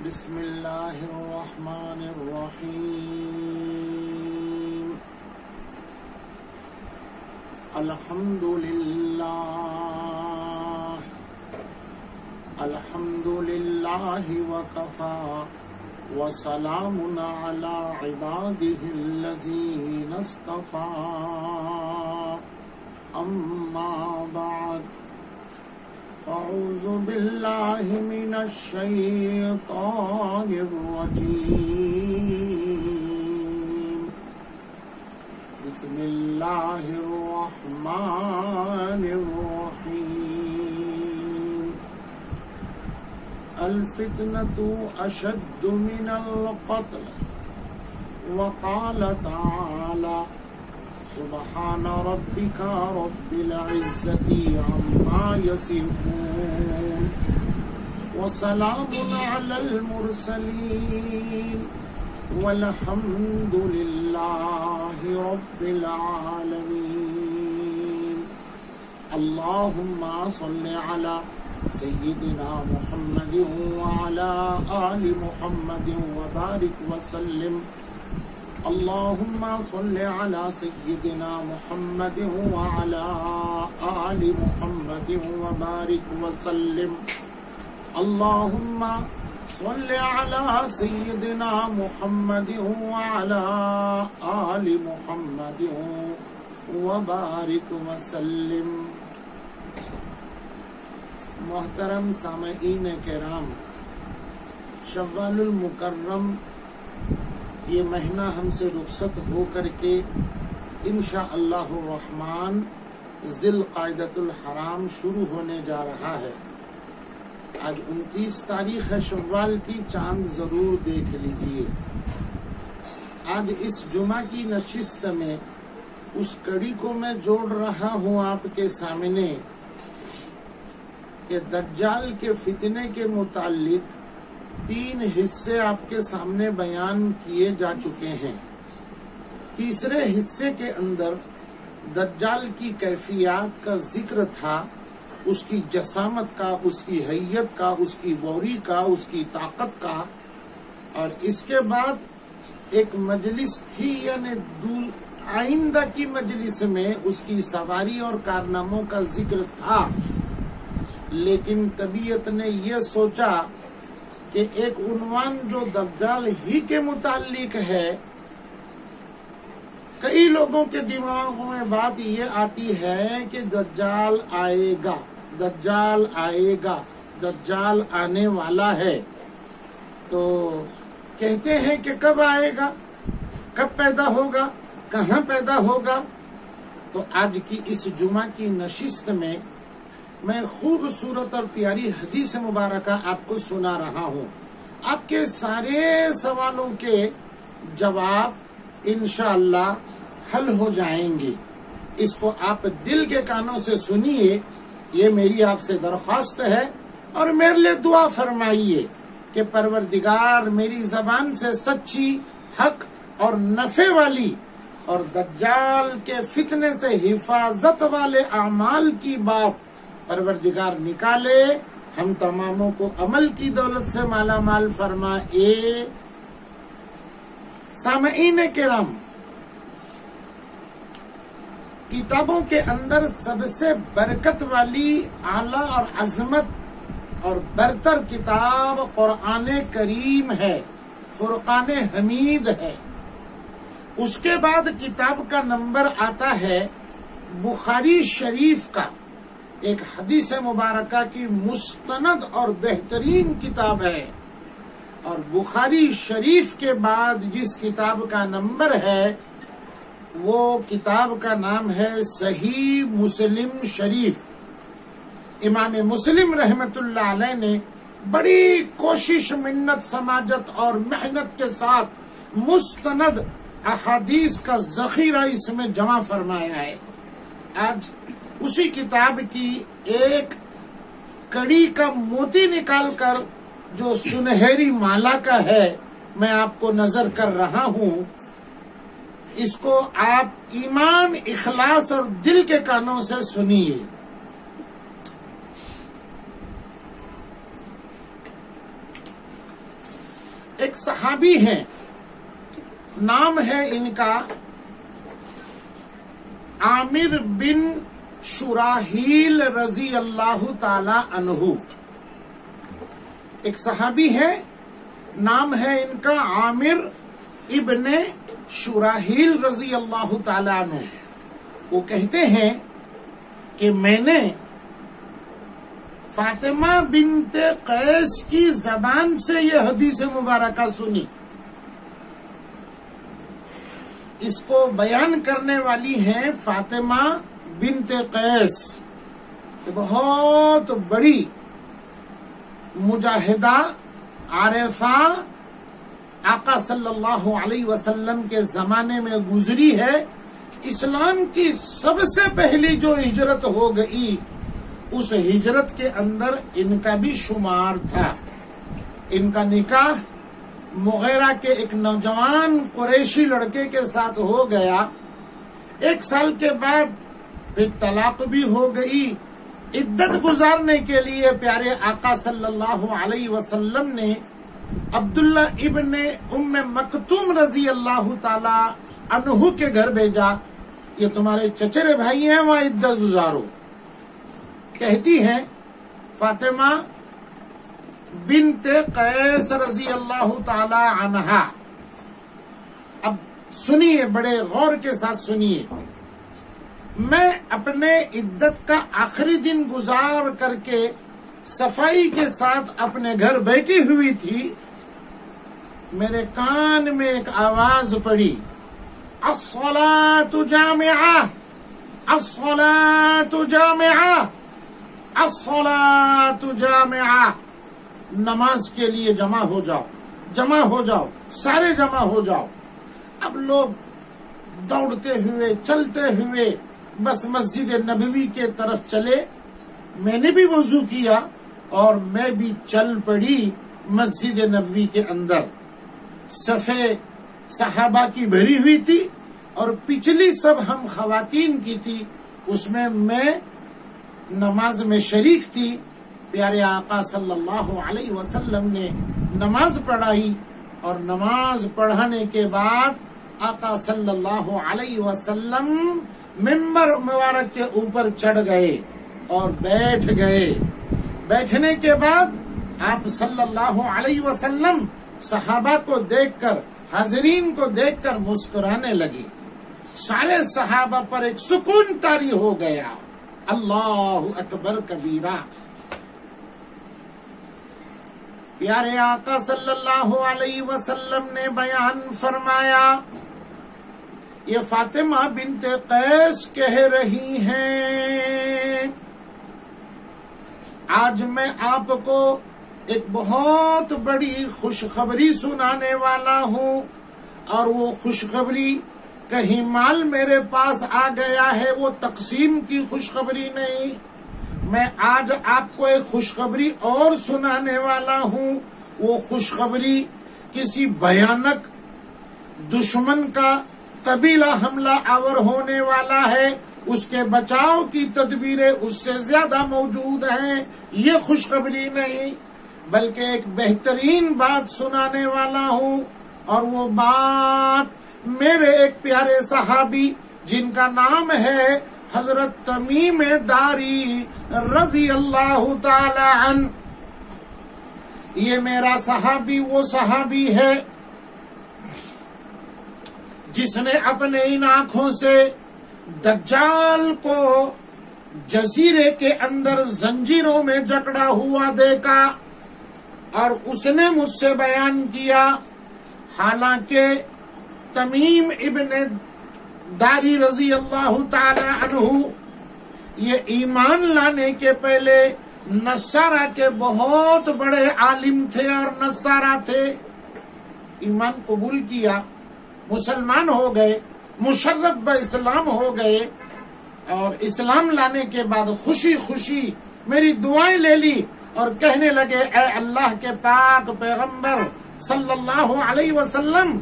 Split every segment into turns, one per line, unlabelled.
بسم اللہ الرحمن الرحیم الحمد للہ وکفی وسلام علی عبادہ الذین اصطفی اما بعد فاعوذ باللہ من الشیطان الرجیم بسم اللہ الرحمن الرحیم الفتنة اشد من القتل وقال تعالی سبحان ربك رب العزة عما يصفون وسلام على المرسلين والحمد لله رب العالمين اللهم صل على سيدنا محمد وعلى آل محمد وبارك وسلم اللهم صل على سيدنا محمد وعلى آل محمد وبارك وسلم اللهم صل على سيدنا محمد وعلى آل محمد وبارك وسلم. محترم سامعین کرام، شوال المکرم یہ مہینہ ہم سے رخصت ہو کر کے انشاءاللہ الرحمن ذی القعدۃ الحرام شروع ہونے جا رہا ہے. آج 29 تاریخ ہے شوال کی، چاند ضرور دیکھ لیجئے. آج اس جمعہ کی نشست میں اس کڑی کو میں جوڑ رہا ہوں آپ کے سامنے کہ دجال کے فتنے کے متعلق 3 حصے آپ کے سامنے بیان کیے جا چکے ہیں. تیسرے حصے کے اندر دجال کی کیفیات کا ذکر تھا، اس کی جسامت کا، اس کی حیت کا، اس کی بوری کا، اس کی طاقت کا. اور اس کے بعد ایک مجلس تھی، یعنی آئندہ کی مجلس میں اس کی سواری اور کارناموں کا ذکر تھا. لیکن طبیعت نے یہ سوچا کہ ایک عنوان جو دجال ہی کے متعلق ہے، کئی لوگوں کے دماغوں میں بات یہ آتی ہے کہ دجال آئے گا، دجال آئے گا، دجال آنے والا ہے. تو کہتے ہیں کہ کب آئے گا، کب پیدا ہوگا، کہاں پیدا ہوگا. تو آج کی اس جمعہ کی نشست میں میں خوبصورت اور پیاری حدیث مبارکہ آپ کو سنا رہا ہوں. آپ کے سارے سوالوں کے جواب انشاءاللہ حل ہو جائیں گے. اس کو آپ دل کے کانوں سے سنیے، یہ میری آپ سے درخواست ہے. اور میرے لیے دعا فرمائیے کہ پروردگار میری زبان سے سچی، حق اور نفع والی اور دجال کے فتنے سے حفاظت والے اعمال کی بات پروردگار نکالے، ہم تماموں کو عمل کی دولت سے مالا مال فرمائے. سامعین کرام، کتابوں کے اندر سب سے برکت والی، اعلیٰ اور عظمت اور برتر کتاب قرآن کریم ہے، فرقان حمید ہے. اس کے بعد کتاب کا نمبر آتا ہے بخاری شریف کا. ایک حدیث مبارکہ کی مستند اور بہترین کتاب ہے. اور بخاری شریف کے بعد جس کتاب کا نمبر ہے وہ کتاب کا نام ہے صحیح مسلم شریف. امام مسلم رحمت اللہ علیہ نے بڑی کوشش، منت، سماجت اور محنت کے ساتھ مستند احادیث کا ذخیرہ اس میں جمع فرمایا ہے. آج اسی کتاب کی ایک کڑی کا موتی نکال کر جو سنہری مالا کا ہے میں آپ کو نظر کر رہا ہوں. اس کو آپ ایمان، اخلاص اور دل کے کانوں سے سنیے. ایک صحابی ہیں، نام ہے ان کا عامر بن شراحیل رضی اللہ تعالی عنہ۔ ایک صحابی ہے، نام ہے ان کا عامر ابن شراحیل رضی اللہ تعالی عنہ۔ وہ کہتے ہیں کہ میں نے فاطمہ بنت قیس کی زبان سے یہ حدیث مبارکہ سنی۔ اس کو بیان کرنے والی ہیں فاطمہ بنت قیس، بہت بڑی مجاہدہ عارفہ آقا صلی اللہ علیہ وسلم کے زمانے میں گزری ہے۔ اسلام کی سب سے پہلی جو ہجرت ہو گئی، اس ہجرت کے اندر ان کا بھی شمار تھا۔ ان کا نکاح مغیرہ کے ایک نوجوان قریشی لڑکے کے ساتھ ہو گیا۔ 1 سال کے بعد پھر طلاق بھی ہو گئی۔ عدت گزارنے کے لیے پیارے آقا صلی اللہ علیہ وسلم نے عبداللہ ابن ام مکتوم رضی اللہ تعالی عنہ کے گھر بھیجا، یہ تمہارے چچرے بھائی ہیں، وہاں عدت گزارو۔ کہتی ہیں فاطمہ بنت قیس رضی اللہ تعالی عنہا، اب سنیے، بڑے غور کے ساتھ سنیے، میں اپنے عدت کا آخری دن گزار کر کے صفائی کے ساتھ اپنے گھر بیٹھی ہوئی تھی، میرے کان میں ایک آواز پڑی، الصلاۃ جامعہ، الصلاۃ جامعہ، الصلاۃ جامعہ، نماز کے لیے جمع ہو جاؤ، جمع ہو جاؤ، سارے جمع ہو جاؤ۔ اب لوگ دوڑتے ہوئے چلتے ہوئے بس مسجد نبوی کے طرف چلے۔ میں نے بھی وضو کیا اور میں بھی چل پڑی مسجد نبوی کے اندر۔ صفے صحابہ کی بھری ہوئی تھی اور پچھلی سب ہم خواتین کی تھی، اس میں نماز میں شریک تھی۔ پیارے آقا صلی اللہ علیہ وسلم نے نماز پڑھائی اور نماز پڑھانے کے بعد آقا صلی اللہ علیہ وسلم ممبر مبارک کے اوپر چڑھ گئے اور بیٹھ گئے۔ بیٹھنے کے بعد آپ صلی اللہ علیہ وسلم صحابہ کو دیکھ کر، حاضرین کو دیکھ کر مسکرانے لگے۔ سارے صحابہ پر ایک سکون طاری ہو گیا۔ اللہ اکبر کبیرہ۔ پیارے آقا صلی اللہ علیہ وسلم نے بیان فرمایا، یہ فاطمہ بنت قیس کہہ رہی ہیں، آج میں آپ کو ایک بہت بڑی خوشخبری سنانے والا ہوں، اور وہ خوشخبری کہیں مال میرے پاس آ گیا ہے، وہ تقسیم کی خوشخبری نہیں، میں آج آپ کو ایک خوشخبری اور سنانے والا ہوں۔ وہ خوشخبری کسی بھیانک دشمن کا قبیلہ حملہ آور ہونے والا ہے، اس کے بچاؤ کی تدبیریں اس سے زیادہ موجود ہیں۔ یہ خوشخبری نہیں بلکہ ایک بہترین بات سنانے والا ہوں، اور وہ بات میرے ایک پیارے صحابی جن کا نام ہے حضرت تمیم داری رضی اللہ تعالی عنہ، یہ میرا صحابی وہ صحابی ہے جس نے اپنے ان آنکھوں سے دجال کو جزیرے کے اندر زنجیروں میں جکڑا ہوا دیکھا، اور اس نے مجھ سے بیان کیا، حالانکہ تمیم ابن داری رضی اللہ تعالی عنہ یہ ایمان لانے کے پہلے نصارہ کے بہت بڑے عالم تھے اور نصارہ تھے۔ ایمان قبول کیا، مسلمان ہو گئے، مشرف باسلام ہو گئے، اور اسلام لانے کے بعد خوشی خوشی میری دعائیں لے لی اور کہنے لگے، اے اللہ کے پاک پیغمبر صلی اللہ علیہ وسلم،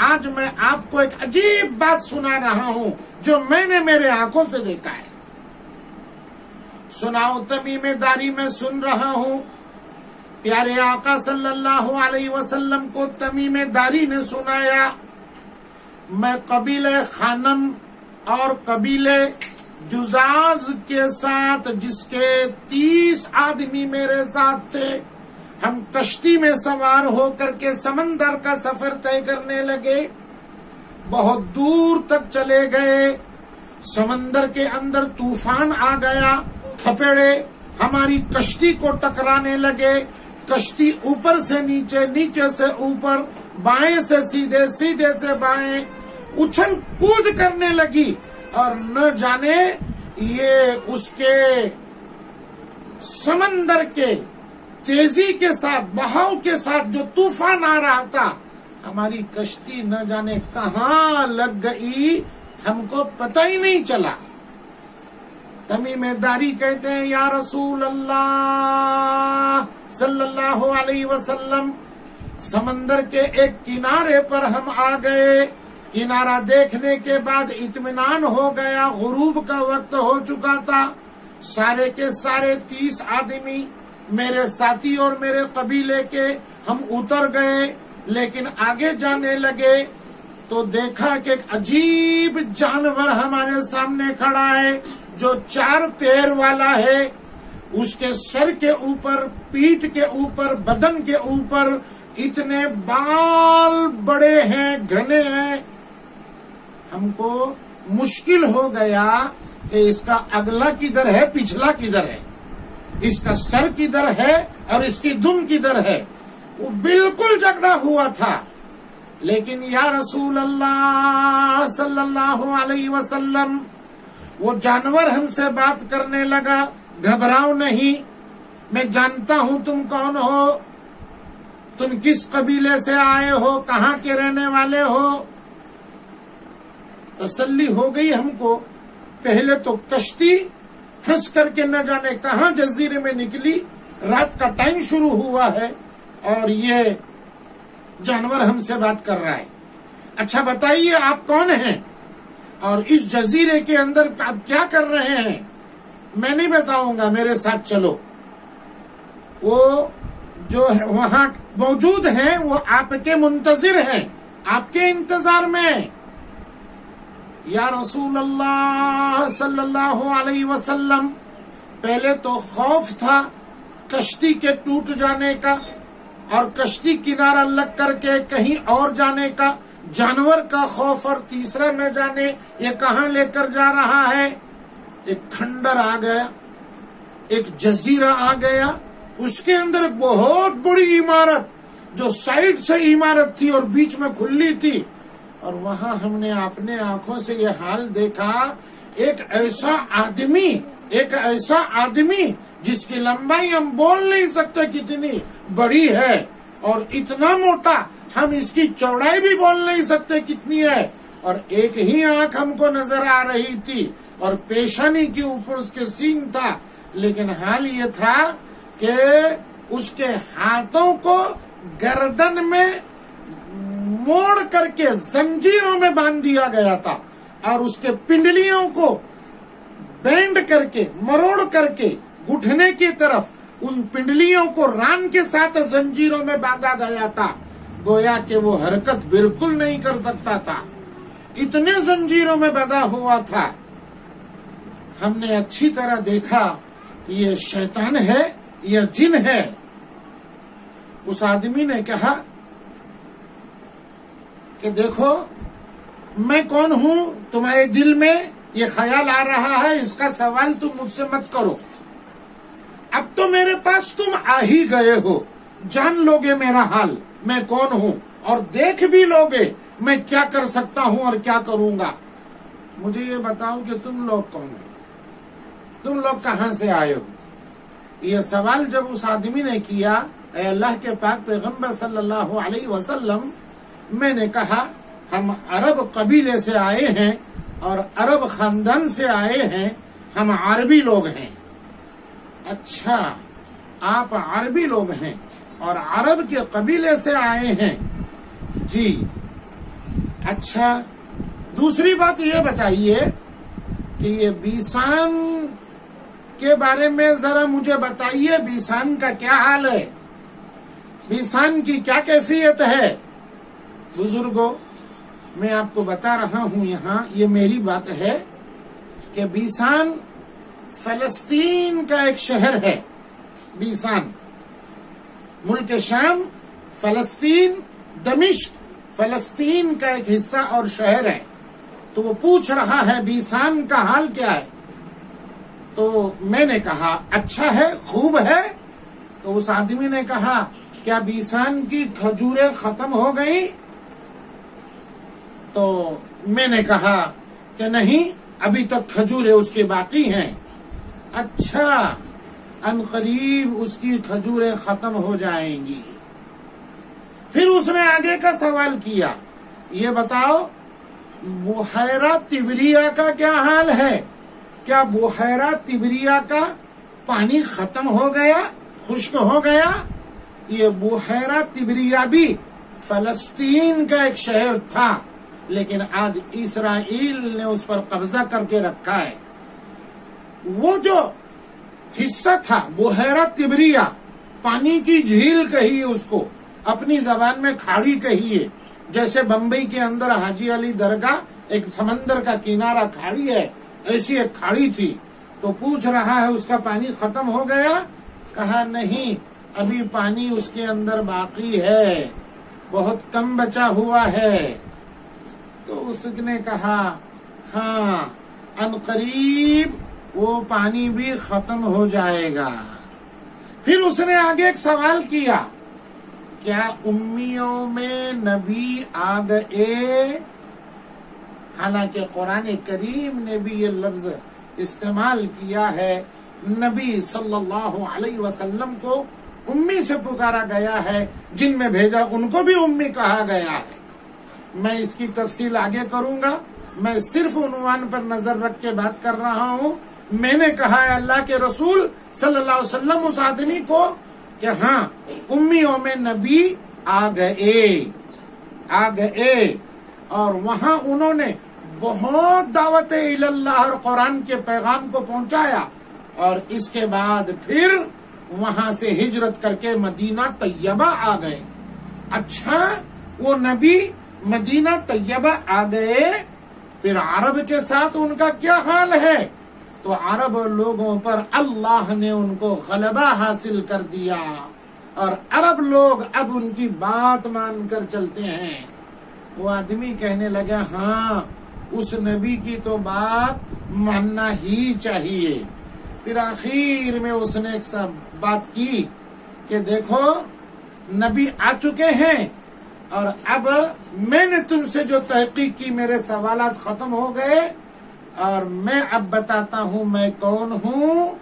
آج میں آپ کو ایک عجیب بات سنا رہا ہوں جو میں نے میرے آنکھوں سے دیکھا ہے۔ سناؤ تمیم داری، میں سن رہا ہوں۔ پیارے آقا صلی اللہ علیہ وسلم کو تمیم داری نے سنایا، میں قبیلہ خانم اور قبیلہ جزاز کے ساتھ، جس کے 30 آدمی میرے ساتھ تھے، ہم کشتی میں سوار ہو کر کے سمندر کا سفر طے کرنے لگے۔ بہت دور تک چلے گئے، سمندر کے اندر طوفان آ گیا، تھپڑے ہماری کشتی کو ٹکرانے لگے، کشتی اوپر سے نیچے، نیچے سے اوپر، بائیں سے سیدھے، سیدھے سے بائیں اچھل کود کرنے لگی، اور نہ جانے یہ اس کے سمندر کے تیزی کے ساتھ، بہاؤ کے ساتھ جو طوفان آ رہا تھا، ہماری کشتی نہ جانے کہاں لگ گئی، ہم کو پتہ ہی نہیں چلا۔ تمیم داری کہتے ہیں یا رسول اللہ صلی اللہ علیہ وسلم، سمندر کے ایک کنارے پر ہم آ گئے، کنارہ دیکھنے کے بعد اطمینان ہو گیا، غروب کا وقت ہو چکا تھا، سارے کے سارے 30 آدمی میرے ساتھی اور میرے قبیلے کے ہم اتر گئے، لیکن آگے جانے لگے تو دیکھا کہ ایک عجیب جانور ہمارے سامنے کھڑا ہے جو 4 پیر والا ہے، اس کے سر کے اوپر، پیٹھ کے اوپر، بدن کے اوپر اتنے بال بڑے ہیں، گھنے ہیں۔ ہم کو مشکل ہو گیا کہ اس کا اگلا کدھر ہے، پچھلا کدھر ہے، اس کا سر کدھر ہے اور اس کی دم کدھر ہے، وہ بالکل جھگڑا ہوا تھا۔ لیکن یا رسول اللہ صلی اللہ علیہ وسلم، وہ جانور ہم سے بات کرنے لگا، گھبراؤ نہیں، میں جانتا ہوں تم کون ہو، تم کس قبیلے سے آئے ہو، کہاں کے رہنے والے ہو۔ تسلی ہو گئی ہم کو۔ پہلے تو کشتی پھنس کر کے نہ جانے کہاں جزیرے میں نکلی، رات کا ٹائم شروع ہوا ہے اور یہ جانور ہم سے بات کر رہا ہے۔ اچھا بتائیے آپ کون ہیں اور اس جزیرے کے اندر آپ کیا کر رہے ہیں؟ میں نہیں بتاؤں گا، میرے ساتھ چلو۔ وہ جو وہاں موجود ہیں وہ آپ کے منتظر ہیں، آپ کے انتظار میں۔ یا رسول اللہ صلی اللہ علیہ وسلم، پہلے تو خوف تھا کشتی کے ٹوٹ جانے کا اور کشتی کنارہ لگ کر کے کہیں اور جانے کا، جانور کا خوف، اور تیسرا نہ جانے یہ کہاں لے کر جا رہا ہے۔ ایک کھنڈر آ گیا، ایک جزیرہ آ گیا، اس کے اندر ایک بہت بڑی عمارت جو سائڈ سے عمارت تھی اور بیچ میں کھلی تھی، اور وہاں ہم نے اپنے آنکھوں سے یہ حال دیکھا، ایک ایسا آدمی جس کی لمبائی ہم بول نہیں سکتے کتنی بڑی ہے، اور اتنا موٹا ہم اس کی چوڑائی بھی بول نہیں سکتے کتنی ہے، اور ایک ہی آنکھ ہم کو نظر آ رہی تھی اور پیشانی کے اوپر اس کے سینگ تھا، لیکن حال یہ تھا کہ اس کے ہاتھوں کو گردن میں موڑ کر کے زنجیروں میں باندھ دیا گیا تھا، اور اس کے پنڈلیوں کو بینڈ کر کے، مروڑ کر کے گھٹنے کی طرف ان پنڈلیوں کو ران کے ساتھ زنجیروں میں باندھا گیا تھا، گویا کہ وہ حرکت بالکل نہیں کر سکتا تھا، اتنے زنجیروں میں بندھا ہوا تھا۔ ہم نے اچھی طرح دیکھا کہ یہ شیطان ہے یا جن ہے۔ اس آدمی نے کہا کہ دیکھو میں کون ہوں، تمہارے دل میں یہ خیال آ رہا ہے، اس کا سوال تم مجھ سے مت کرو، اب تو میرے پاس تم آ ہی گئے ہو، جان لوگے میرا حال، میں کون ہوں، اور دیکھ بھی لوگے میں کیا کر سکتا ہوں اور کیا کروں گا۔ مجھے یہ بتاؤ کہ تم لوگ کون ہو، تم لوگ کہاں سے آئے ہو۔ یہ سوال جب اس آدمی نے کیا، اے اللہ کے پاک پیغمبر صلی اللہ علیہ وسلم، میں نے کہا ہم عرب قبیلے سے آئے ہیں اور عرب خاندان سے آئے ہیں، ہم عربی لوگ ہیں۔ اچھا آپ عربی لوگ ہیں اور عرب کے قبیلے سے آئے ہیں، جی اچھا دوسری بات یہ بتائیے کہ یہ بیسان کے بارے میں ذرا مجھے بتائیے، بیسان کا کیا حال ہے، بیسان کی کیا کیفیت ہے؟ بزرگوں، میں آپ کو بتا رہا ہوں یہاں، یہ میری بات ہے کہ بیسان فلسطین کا ایک شہر ہے۔ بیسان ملک شام، فلسطین، دمشق فلسطین کا ایک حصہ اور شہر ہے۔ تو وہ پوچھ رہا ہے بیسان کا حال کیا ہے؟ تو میں نے کہا اچھا ہے، خوب ہے۔ تو اس آدمی نے کہا کیا بیسان کی کھجوریں ختم ہو گئی؟ تو میں نے کہا کہ نہیں، ابھی تک کھجوریں اس کے باقی ہیں۔ اچھا، ان قریب اس کی کھجوریں ختم ہو جائیں گی۔ پھر اس نے آگے کا سوال کیا، یہ بتاؤ بحیرہ طبریہ کا کیا حال ہے؟ کیا بحیرہ طبریہ کا پانی ختم ہو گیا، خشک ہو گیا؟ یہ بحیرہ طبریہ بھی فلسطین کا ایک شہر تھا، لیکن آج اسرائیل نے اس پر قبضہ کر کے رکھا ہے۔ وہ جو حصہ تھا بحیرہ طبریہ، پانی کی جھیل کہیے اس کو، اپنی زبان میں کھاڑی کہیے، جیسے بمبئی کے اندر حاجی علی درگاہ ایک سمندر کا کنارہ کھاڑی ہے، ایسی ایک کھاڑی تھی۔ تو پوچھ رہا ہے اس کا پانی ختم ہو گیا؟ کہا نہیں، ابھی پانی اس کے اندر باقی ہے، بہت کم بچا ہوا ہے۔ تو اس نے کہا ہاں، ان قریب وہ پانی بھی ختم ہو جائے گا۔ پھر اس نے آگے ایک سوال کیا، کیا امیوں میں نبی آ گئے؟ حالانکہ قرآن کریم نے بھی یہ لفظ استعمال کیا ہے، نبی صلی اللہ علیہ وسلم کو امی سے پکارا گیا ہے، جن میں بھیجا ان کو بھی امی کہا گیا ہے۔ میں اس کی تفصیل آگے کروں گا، میں صرف عنوان پر نظر رکھ کے بات کر رہا ہوں۔ میں نے کہا ہے اللہ کے رسول صلی اللہ علیہ وسلم اس آدمی کو کہ ہاں، امیوں میں نبی آ گئے، اور وہاں انہوں نے بہت دعوت اللہ اور قرآن کے پیغام کو پہنچایا، اور اس کے بعد پھر وہاں سے ہجرت کر کے مدینہ طیبہ آ گئے۔ اچھا، وہ نبی مدینہ طیبہ آ گئے، پھر عرب کے ساتھ ان کا کیا حال ہے؟ تو عرب لوگوں پر اللہ نے ان کو غلبہ حاصل کر دیا، اور عرب لوگ اب ان کی بات مان کر چلتے ہیں۔ وہ آدمی کہنے لگا ہاں، اس نبی کی تو بات ماننا ہی چاہیے۔ پھر آخر میں اس نے ایک سب بات کی کہ دیکھو، نبی آ چکے ہیں، اور اب میں نے تم سے جو تحقیق کی، میرے سوالات ختم ہو گئے، اور میں اب بتاتا ہوں میں کون ہوں۔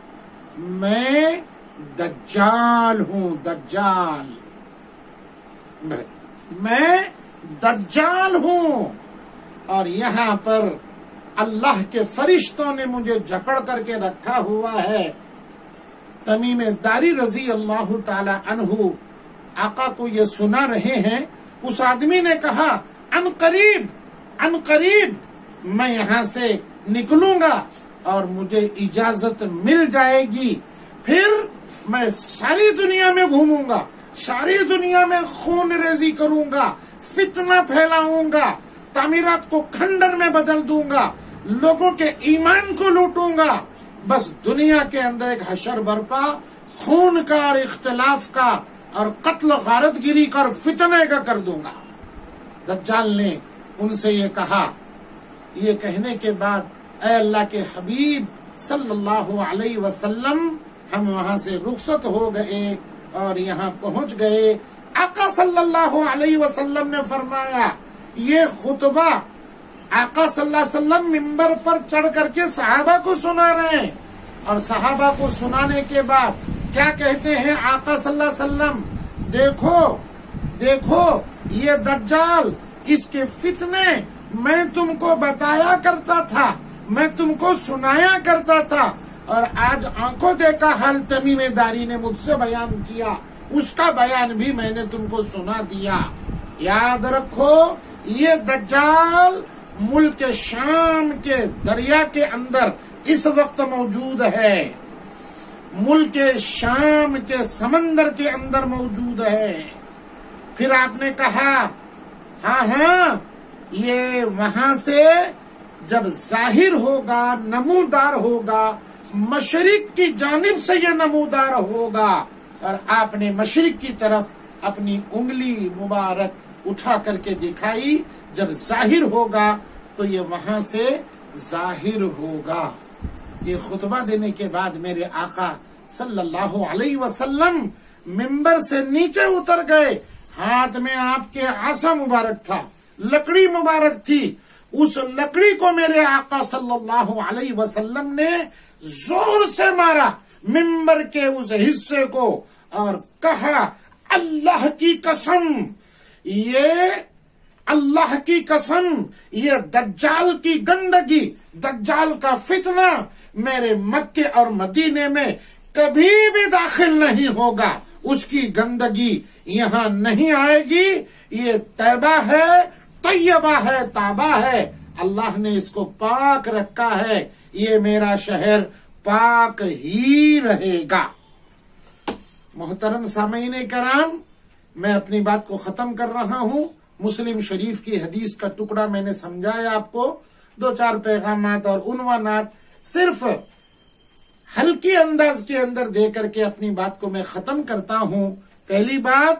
میں دجال ہوں، دجال، میں دجال ہوں، اور یہاں پر اللہ کے فرشتوں نے مجھے جکڑ کر کے رکھا ہوا ہے۔ تمیم داری رضی اللہ تعالی عنہ آقا کو یہ سنا رہے ہیں۔ اس آدمی نے کہا ان قریب میں یہاں سے نکلوں گا اور مجھے اجازت مل جائے گی، پھر میں ساری دنیا میں گھوموں گا، ساری دنیا میں خون ریزی کروں گا، فتنہ پھیلاؤں گا، تعمیرات کو کھنڈر میں بدل دوں گا، لوگوں کے ایمان کو لوٹوں گا، بس دنیا کے اندر ایک حشر برپا، خون کا اور اختلاف کا اور قتل غارت گیری کا اور فتنے کا کر دوں گا۔ دجال نے ان سے یہ کہا۔ یہ کہنے کے بعد اے اللہ کے حبیب صلی اللہ علیہ وسلم، ہم وہاں سے رخصت ہو گئے اور یہاں پہنچ گئے۔ آقا صلی اللہ علیہ وسلم نے فرمایا، یہ خطبہ آقا صلی اللہ علیہ وسلم ممبر پر چڑھ کر کے صحابہ کو سنا رہے ہیں، اور صحابہ کو سنانے کے بعد کیا کہتے ہیں آقا صلی اللہ علیہ وسلم؟ دیکھو یہ دجال، اس کے فتنے میں تم کو بتایا کرتا تھا، میں تم کو سنایا کرتا تھا، اور آج آنکھوں دیکھا حال تمیم داری نے مجھ سے بیان کیا، اس کا بیان بھی میں نے تم کو سنا دیا۔ یاد رکھو، یہ دجال ملک شام کے دریا کے اندر اس وقت موجود ہے، ملک شام کے سمندر کے اندر موجود ہے۔ پھر آپ نے کہا ہاں یہ وہاں سے جب ظاہر ہوگا، نمودار ہوگا، مشرق کی جانب سے یہ نمودار ہوگا، اور آپ نے مشرق کی طرف اپنی انگلی مبارک اٹھا کر کے دکھائی، جب ظاہر ہوگا تو یہ وہاں سے ظاہر ہوگا۔ یہ خطبہ دینے کے بعد میرے آقا صلی اللہ علیہ وسلم ممبر سے نیچے اتر گئے، ہاتھ میں آپ کے عصا مبارک تھا، لکڑی مبارک تھی، اس لکڑی کو میرے آقا صلی اللہ علیہ وسلم نے زور سے مارا ممبر کے اس حصے کو، اور کہا اللہ کی قسم، اللہ کی قسم، یہ دجال کی گندگی، دجال کا فتنہ میرے مکے اور مدینے میں کبھی بھی داخل نہیں ہوگا، اس کی گندگی یہاں نہیں آئے گی، یہ طیبہ ہے، طیبہ ہے، تابہ ہے، اللہ نے اس کو پاک رکھا ہے، یہ میرا شہر پاک ہی رہے گا۔ محترم سامعین کرام، میں اپنی بات کو ختم کر رہا ہوں۔ مسلم شریف کی حدیث کا ٹکڑا میں نے سمجھایا آپ کو، 2-4 پیغامات اور عنوانات صرف ہلکی انداز کے اندر دے کر کے اپنی بات کو میں ختم کرتا ہوں۔ پہلی بات،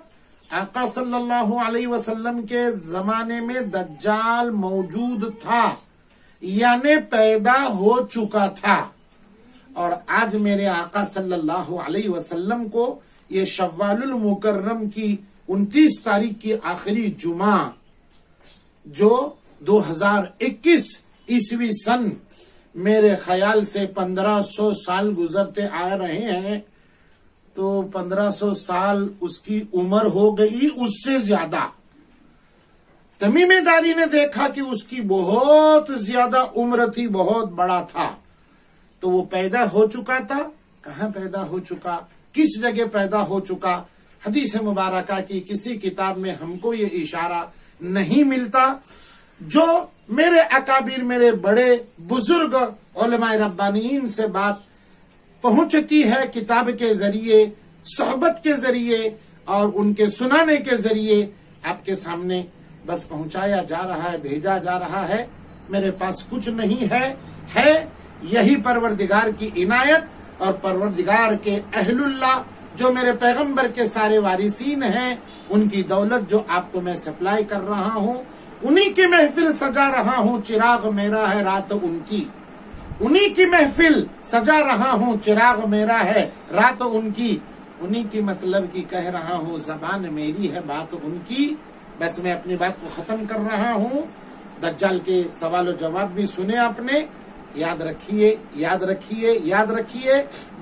آقا صلی اللہ علیہ وسلم کے زمانے میں دجال موجود تھا، یعنی پیدا ہو چکا تھا، اور آج میرے آقا صلی اللہ علیہ وسلم کو یہ شوال المکرم کی 29 تاریخ کی آخری جمعہ، جو 2021 عیسوی سن، میرے خیال سے 1500 سال گزرتے آ رہے ہیں، تو 1500 سال اس کی عمر ہو گئی، اس سے زیادہ۔ تمیم داری نے دیکھا کہ اس کی بہت زیادہ عمر تھی، بہت بڑا تھا، تو وہ پیدا ہو چکا تھا۔ کہاں پیدا ہو چکا، کس جگہ پیدا ہو چکا، حدیث مبارکہ کی کسی کتاب میں ہم کو یہ اشارہ نہیں ملتا۔ جو میرے اکابر، میرے بڑے بزرگ علماء ربانیین سے بات پہنچتی ہے کتاب کے ذریعے، صحبت کے ذریعے اور ان کے سنانے کے ذریعے، آپ کے سامنے بس پہنچایا جا رہا ہے، بھیجا جا رہا ہے۔ میرے پاس کچھ نہیں ہے یہی پروردگار کی عنایت اور پروردگار کے اہل اللہ جو میرے پیغمبر کے سارے وارثین ہیں، ان کی دولت جو آپ کو میں سپلائی کر رہا ہوں، انہی کی محفل سجا رہا ہوں، چراغ میرا ہے رات ان کی، انہی کی محفل سجا رہا ہوں، چراغ میرا ہے رات ان کی، انہی کی مطلب کی کہہ رہا ہوں، زبان میری ہے بات ان کی۔ بس میں اپنی بات کو ختم کر رہا ہوں۔ دجال کے سوال و جواب بھی سنے آپ نے، یاد رکھیے، یاد رکھیے، یاد رکھیے۔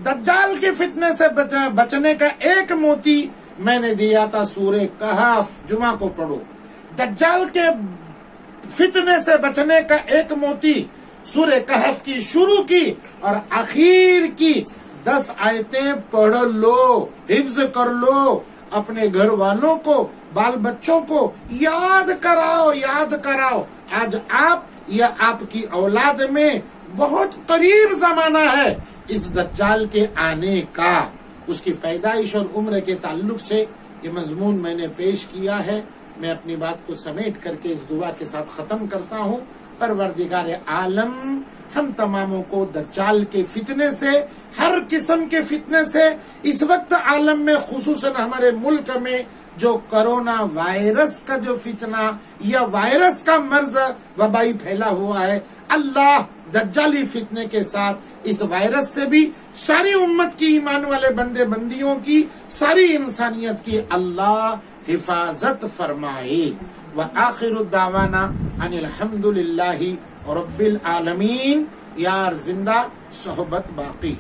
دجال کے فتنے سے بچنے کا ایک موتی میں نے دیا تھا، سورہ کہف، جمعہ کو پڑھو۔ دجال کے فتنے سے بچنے کا ایک موتی سورہ کہف کی شروع کی اور آخر کی 10 آیتیں پڑھ لو، حفظ کر لو، اپنے گھر والوں کو، بال بچوں کو یاد کراؤ، یاد کراؤ۔ آج آپ یا آپ کی اولاد میں بہت قریب زمانہ ہے اس دجال کے آنے کا۔ اس کی پیدائش اور عمر کے تعلق سے یہ مضمون میں نے پیش کیا ہے۔ میں اپنی بات کو سمیٹ کر کے اس دعا کے ساتھ ختم کرتا ہوں۔ پروردگار عالم ہم تماموں کو دجال کے فتنے سے، ہر قسم کے فتنے سے، اس وقت عالم میں خصوصاً ہمارے ملک میں جو کرونا وائرس کا جو فتنہ یا وائرس کا مرض وبائی پھیلا ہوا ہے، اللہ دجالی فتنے کے ساتھ اس وائرس سے بھی ساری امت کی، ایمان والے بندے بندیوں کی، ساری انسانیت کی اللہ حفاظت فرمائے۔ وآخر الدعوانا ان الحمدللہ رب العالمین۔ یار زندہ، صحبت باقی۔